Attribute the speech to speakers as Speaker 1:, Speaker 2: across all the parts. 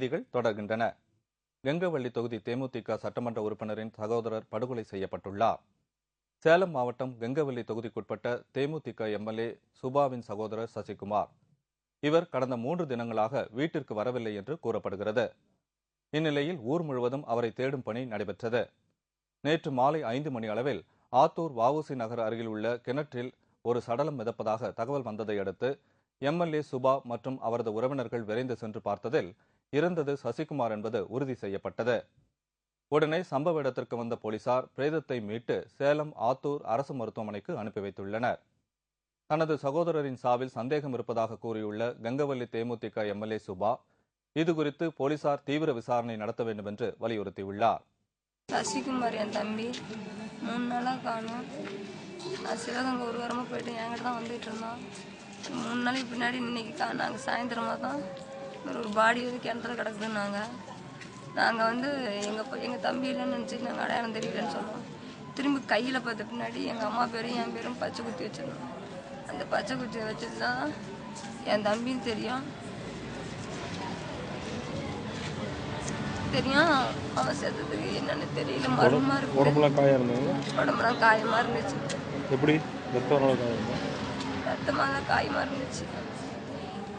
Speaker 1: செய்திகள் தொடர்கின்றன. கெங்கவள்ளி தொகுதி தேமுதிக சட்டமன்ற உறுப்பினரின் சகோதரர் படுகொலை செய்யப்பட்டுள்ளார். சேலம் மாவட்டம் கெங்கவள்ளி தொகுதிக்குட்பட்ட தேமுதிக எம்எல்ஏ சுபாவின் சகோதரர் சசிகுமார். இவர் கடந்த 3 தினங்களாக வீட்டிற்கு வரவில்லை என்று கூறப்படுகிறது. இந்நிலையில் ஊர் முழுவதும் அவரை தேடும் பணி நடைபெற்றது. நேற்று மாலை 5 மணி அளவில் ஆத்தூர் வஉசி நகர் அருகில் உள்ள கிணற்றில் ஒரு சடலம் மிதப்பதாக தகவல் வந்ததை அடுத்து எம்எல்ஏ சுபா மற்றும் அவரது உறவினர்கள் விரைந்து சென்று பார்த்ததில் இறந்தது சசிகுமார் என்பது உறுதி செய்யப்பட்டது. உடனே சம்பவ இடத்திற்கு வந்த போலீசார் பிரேதத்தை மீட்டு சேலம் ஆத்தூர் அரசு மருத்துவமனைக்கு அனுப்பி வைத்துள்ளனர். தனது சகோதரரின் சாவில் சந்தேகம் இருப்பதாக கூறியுள்ள கெங்கவள்ளி தேமுதிக எம்எல்ஏ சுபா இதுகுறித்து போலீசார் தீவிர விசாரணை நடத்த வேண்டும் என்று வலியுறுத்தியுள்ளார்.
Speaker 2: சசிகுமார் என் தம்பி 3 நாளாக காணும். நான் சிவகங்கை ஒரு வாரமாக போயிட்டு என்கிட்ட தான் வந்துட்டு இருந்தோம். 3 நாளைக்கு பின்னாடி இன்னைக்கு நாங்கள் சாயந்தரமாக தான் ஒரு பாடி வந்து கிணத்துல கிடக்குதுன்னாங்க. நாங்கள் வந்து எங்கள் தம்பி இல்லைன்னு நினச்சிட்டு நாங்கள் அடையாளம் தெரியலன்னு சொன்னோம். திரும்பி கையில் பார்த்த பின்னாடி எங்கள் அம்மா பேரும் என் பேரும் பச்சை குத்தி வச்சிருந்தோம். அந்த பச்சை குத்தியை வச்சுட்டு தான் என் தம்பின்னு தெரியும். அவன் செத்ததுக்கு என்னன்னு தெரியல. மர்மமா இருக்கு.
Speaker 3: உடம்புலாம்
Speaker 2: காயமா இருந்துச்சு.
Speaker 3: எப்படி
Speaker 2: ரத்தமாக காயமா இருந்துச்சு.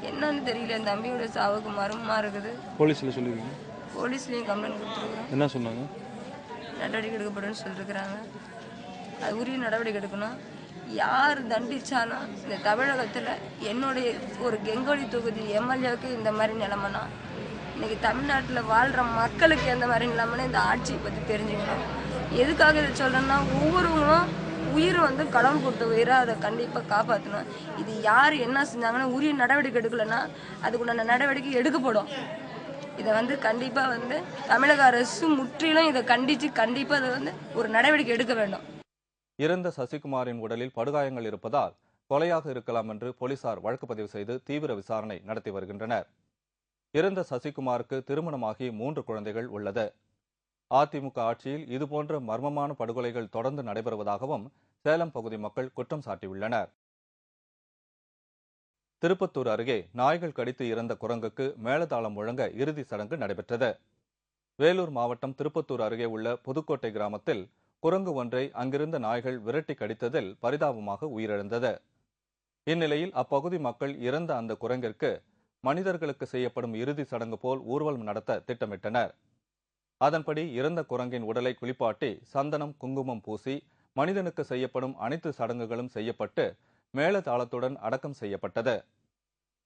Speaker 2: என்னன்னு தெரியல. என் தம்பியோட சாவுக்கு மர்மமா இருக்குது.
Speaker 3: போலீஸ்ல சொல்லிருக்கீங்க?
Speaker 2: போலீஸ்லயும் கம்ப்ளைண்ட் கொடுத்துருக்கோம்.
Speaker 3: என்ன சொன்னாங்க?
Speaker 2: நடவடிக்கை எடுக்கப்படும்னு சொல்லிருக்கிறாங்க. அது உரிய நடவடிக்கை எடுக்கணும். யார் தண்டிச்சாலும் இந்த தமிழகத்துல என்னுடைய ஒரு கெங்கவள்ளி தொகுதி எம்எல்ஏவுக்கு இந்த மாதிரி நிலைமைனா இன்னைக்கு தமிழ்நாட்டில் வாழ்கிற மக்களுக்கு எந்த மாதிரி நிலைமைனா இந்த ஆட்சியை பற்றி தெரிஞ்சுக்கணும். எதுக்காக இதை சொல்கிறேன்னா ஒவ்வொருவங்களும் உயிர் வந்து கடவுள் கொடுத்த உயிரை அதை கண்டிப்பாக காப்பாற்றணும். இது யார் என்ன செஞ்சாங்கன்னா உரிய நடவடிக்கை எடுக்கலைன்னா அதுக்குண்டான நடவடிக்கை எடுக்கப்படும். இதை வந்து கண்டிப்பாக வந்து தமிழக அரசு முற்றிலும் இதை கண்டித்து கண்டிப்பாக அதை வந்து ஒரு நடவடிக்கை எடுக்க வேண்டும்.
Speaker 1: இறந்த சசிகுமாரின் உடலில் படுகாயங்கள் இருப்பதால் கொலையாக இருக்கலாம் என்று போலீசார் வழக்கு பதிவு செய்து தீவிர விசாரணை நடத்தி வருகின்றனர். இறந்த சசிகுமாருக்கு திருமணமாகி 3 குழந்தைகள் உள்ளது. அதிமுக ஆட்சியில் இதுபோன்ற மர்மமான படுகொலைகள் தொடர்ந்து நடைபெறுவதாகவும் சேலம் பகுதி மக்கள் குற்றம் சாட்டியுள்ளனர். திருப்பத்தூர் அருகே நாய்கள் கடித்து இறந்த குரங்குக்கு மேளதாளம் முழங்க இறுதி சடங்கு நடைபெற்றது. வேலூர் மாவட்டம் திருப்பத்தூர் அருகே உள்ள புதுக்கோட்டை கிராமத்தில் குரங்கு ஒன்றை அங்கிருந்த நாய்கள் விரட்டி கடித்ததில் பரிதாபமாக உயிரிழந்தது. இந்நிலையில் அப்பகுதி மக்கள் இறந்த அந்த குரங்கிற்கு மனிதர்களுக்கு செய்யப்படும் இறுதி சடங்கு போல் ஊர்வலம் நடத்த திட்டமிட்டனர். அதன்படி இறந்த குரங்கின் உடலை குளிப்பாட்டி சந்தனம் குங்குமம் பூசி மனிதனுக்கு செய்யப்படும் அனைத்து சடங்குகளும் செய்யப்பட்டு மேளதாளத்துடன் அடக்கம் செய்யப்பட்டது.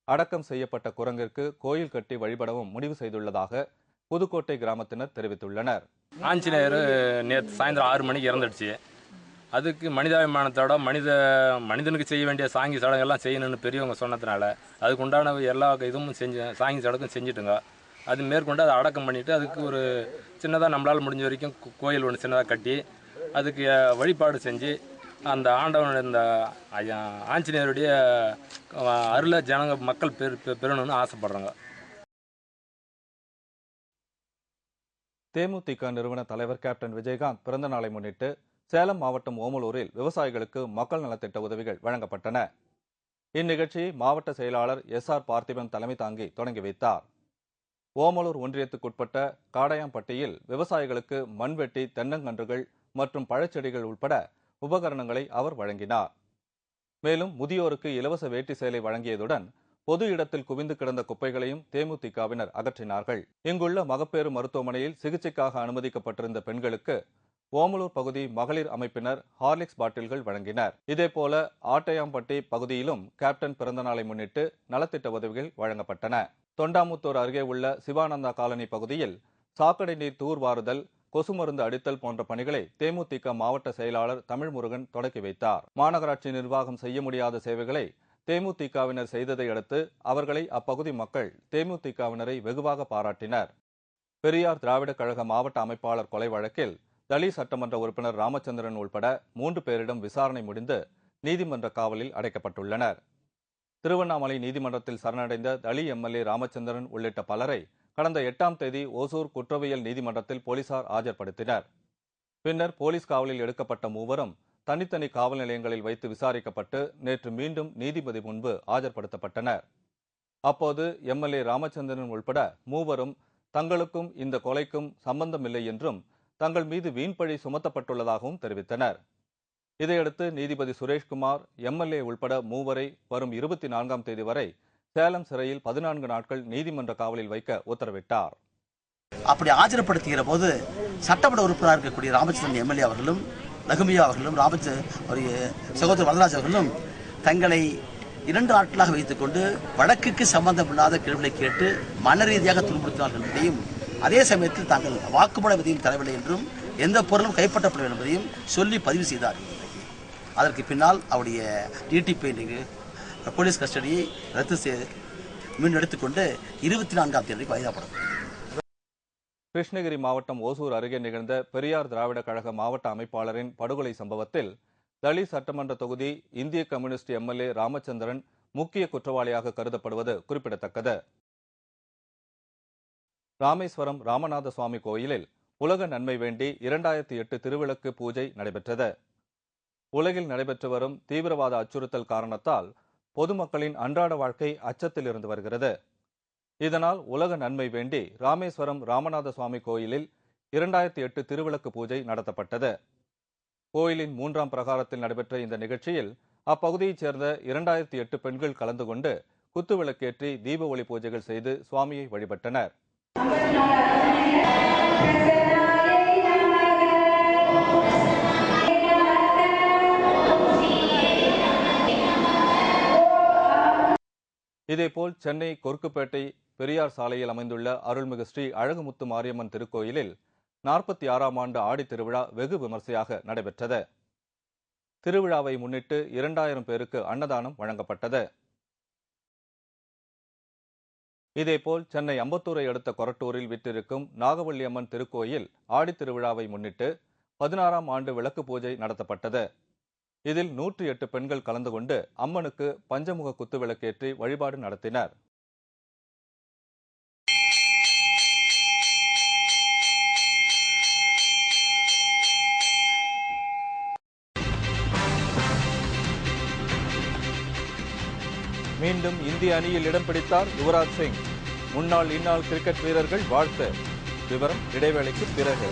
Speaker 1: அடக்கம் செய்யப்பட்ட குரங்கிற்கு கோயில் கட்டி வழிபடவும் முடிவு செய்துள்ளதாக புதுக்கோட்டை கிராமத்தினர் தெரிவித்துள்ளனர்.
Speaker 4: ஆஞ்சநேயர் நேற்று சாயந்தரம் 6 மணிக்கு இறந்துடுச்சு. அதுக்கு மனிதாபிமானத்தோட மனிதனுக்கு செய்ய வேண்டிய சாங்கி சடங்கெல்லாம் செய்யணும்னு பெரியவங்க சொன்னதுனால அதுக்கு உண்டான எல்லா இதுவும் சாங்கி சடங்கும் செஞ்சுட்டுங்க. அது மேற்கொண்டு அதை அடக்கம் பண்ணிவிட்டு அதுக்கு ஒரு சின்னதாக நம்மளால் முடிஞ்ச வரைக்கும் கோயில் ஒன்று சின்னதாக கட்டி அதுக்கு வழிபாடு செஞ்சு அந்த ஆண்டவனுடைய இந்த ஆஞ்சநேயருடைய அருளை மக்கள் பெறணும்னு ஆசைப்படுறாங்க.
Speaker 1: தேமுதிக நிறுவன தலைவர் கேப்டன் விஜயகாந்த் பிறந்த நாளை முன்னிட்டு சேலம் மாவட்டம் ஓமலூரில் விவசாயிகளுக்கு மக்கள் நலத்திட்ட உதவிகள் வழங்கப்பட்டன. இந்நிகழ்ச்சியை மாவட்ட செயலாளர் SR பார்த்திபன் தலைமை தாங்கி தொடங்கி வைத்தார். ஓமலூர் ஒன்றியத்துக்குட்பட்ட காடையாம்பட்டியில் விவசாயிகளுக்கு மண்வெட்டி, தென்னங்கன்றுகள் மற்றும் பழச்செடிகள் உட்பட உபகரணங்களை அவர் வழங்கினார். மேலும் முதியோருக்கு இலவச வேட்டி சேலை வழங்கியதுடன் பொது இடத்தில் குவிந்து கிடந்த குப்பைகளையும் தேமுதிகவினர் அகற்றினார்கள். இங்குள்ள மகப்பேறு மருத்துவமனையில் சிகிச்சைக்காக அனுமதிக்கப்பட்டிருந்த பெண்களுக்கு ஓமலூர் பகுதி மகளிர் அமைப்பினர் ஹார்லிக்ஸ் பாட்டில்கள் வழங்கினர். இதேபோல ஆட்டையாம்பட்டி பகுதியிலும் கேப்டன் பிறந்தநாளை முன்னிட்டு நலத்திட்ட உதவிகள் வழங்கப்பட்டன. தொண்டாமுத்தூர் அருகே உள்ள சிவானந்தா காலனி பகுதியில் சாக்கடை நீர் தூர்வாறுதல், கொசு மருந்து அடித்தல் போன்ற பணிகளை தேமுதிக மாவட்ட செயலாளர் தமிழ்முருகன் தொடக்கி வைத்தார். மாநகராட்சி நிர்வாகம் செய்ய முடியாத சேவைகளை தேமுதிகவினர் செய்ததை அடுத்து அவர்களை அப்பகுதி மக்கள் தேமுதிகவினரை வெகுவாக பாராட்டினர். பெரியார் திராவிட கழக மாவட்ட அமைப்பாளர் கொலை வழக்கில் தளி சட்டமன்ற உறுப்பினர் ராமச்சந்திரன் உள்பட 3 பேரிடம் விசாரணை முடிந்து நீதிமன்ற காவலில் அடைக்கப்பட்டுள்ளனர். திருவண்ணாமலை நீதிமன்றத்தில் சரணடைந்த தளி எம்எல்ஏ ராமச்சந்திரன் உள்ளிட்ட பலரை கடந்த 8ஆம் தேதி ஓசூர் குற்றவியல் நீதிமன்றத்தில் போலீசார் ஆஜர்படுத்தினர். பின்னர் போலீஸ் காவலில் எடுக்கப்பட்ட மூவரும் தனித்தனி காவல் நிலையங்களில் வைத்து விசாரிக்கப்பட்டு நேற்று மீண்டும் நீதிபதி முன்பு ஆஜர்படுத்தப்பட்டனர். அப்போது எம்எல்ஏ ராமச்சந்திரன் உள்பட மூவரும் தங்களுக்கும் இந்த கொலைக்கும் சம்பந்தமில்லை என்றும் தங்கள் மீது வீண்பழி சுமத்தப்பட்டுள்ளதாகவும் தெரிவித்தனர். இதையடுத்து நீதிபதி சுரேஷ்குமார் எம்எல்ஏ உள்பட மூவரை வரும் 24ஆம் தேதி வரை சேலம் சிறையில் 14 நாட்கள் நீதிமன்ற காவலில் வைக்க உத்தரவிட்டார்.
Speaker 3: அப்படி ஆஜர்படுத்துகிற போது சட்டமன்ற உறுப்பினராக இருக்கக்கூடிய ராமச்சந்திரன் எம்எல்ஏ அவர்களும் லகுமியா அவர்களும் சகோதரர் வரதராஜ் அவர்களும் தங்களை 2 நாட்களாக வைத்துக் கொண்டு வழக்குக்கு சம்பந்தமில்லாத கேள்விகளை கேட்டு மன ரீதியாக துன்புறுத்தினார்கள் என்பதையும், அதே சமயத்தில் தாங்கள் வாக்குமூலம் எதையும் தரவில்லை என்றும் எந்த பொருளும் கைப்பற்றப்படவில்லை என்பதையும் சொல்லி பதிவு செய்தார். அதற்கு பின்னால் அவருடைய டிடிபி போலீஸ் கஸ்டடியை ரத்து மீண்டும் எடுத்துக்கொண்டு 24ஆம் தேதி கைதாப்படும்.
Speaker 1: கிருஷ்ணகிரி மாவட்டம் ஓசூர் அருகே நிகழ்ந்த பெரியார் திராவிட கழக மாவட்ட அமைப்பாளரின் படுகொலை சம்பவத்தில் தளி சட்டமன்ற தொகுதி இந்திய கம்யூனிஸ்ட் எம்எல்ஏ ராமச்சந்திரன் முக்கிய குற்றவாளியாக கருதப்படுவது குறிப்பிடத்தக்கது. ராமேஸ்வரம் ராமநாத சுவாமி கோயிலில் உலக நன்மை வேண்டி 2008 திருவிளக்கு பூஜை நடைபெற்றது. உலகில் நடைபெற்று வரும் தீவிரவாத அச்சுறுத்தல் காரணத்தால் பொதுமக்களின் அன்றாட வாழ்க்கை அச்சத்தில் இருந்து வருகிறது. இதனால் உலக நன்மை வேண்டி ராமேஸ்வரம் ராமநாத சுவாமி கோயிலில் 2008 திருவிளக்கு பூஜை நடத்தப்பட்டது. கோயிலின் 3ஆம் பிரகாரத்தில் நடைபெற்ற இந்த நிகழ்ச்சியில் அப்பகுதியைச் சேர்ந்த 2008 பெண்கள் கலந்து கொண்டு குத்துவிளக்கேற்றி தீப ஒளி பூஜைகள் செய்து சுவாமியை வழிபட்டனர். இதேபோல் சென்னை கொருக்குப்பேட்டை பெரியார் சாலையில் அமைந்துள்ள அருள்மிகு ஸ்ரீ அழகுமுத்து மாரியம்மன் திருக்கோயிலில் 46ஆம் ஆண்டு ஆடி திருவிழா வெகு விமர்சையாக நடைபெற்றது. திருவிழாவை முன்னிட்டு 2000 பேருக்கு அன்னதானம் வழங்கப்பட்டது. இதேபோல் சென்னை அம்பத்தூரை அடுத்த கொரட்டூரில் விற்றிருக்கும் நாகவல்லியம்மன் திருக்கோயில் ஆடி திருவிழாவை முன்னிட்டு 16ஆம் ஆண்டு விளக்கு பூஜை நடத்தப்பட்டது. இதில் 108 பெண்கள் கலந்து கொண்டு அம்மனுக்கு பஞ்சமுக குத்துவிளக்கேற்றி வழிபாடு நடத்தினர். மீண்டும் இந்திய அணியில் இடம் பிடித்தார் யுவராஜ் சிங். முன்னாள் இந்நாள் கிரிக்கெட் வீரர்கள் வாழ்த்து. விவரம் இடைவேளைக்கு பிறகு.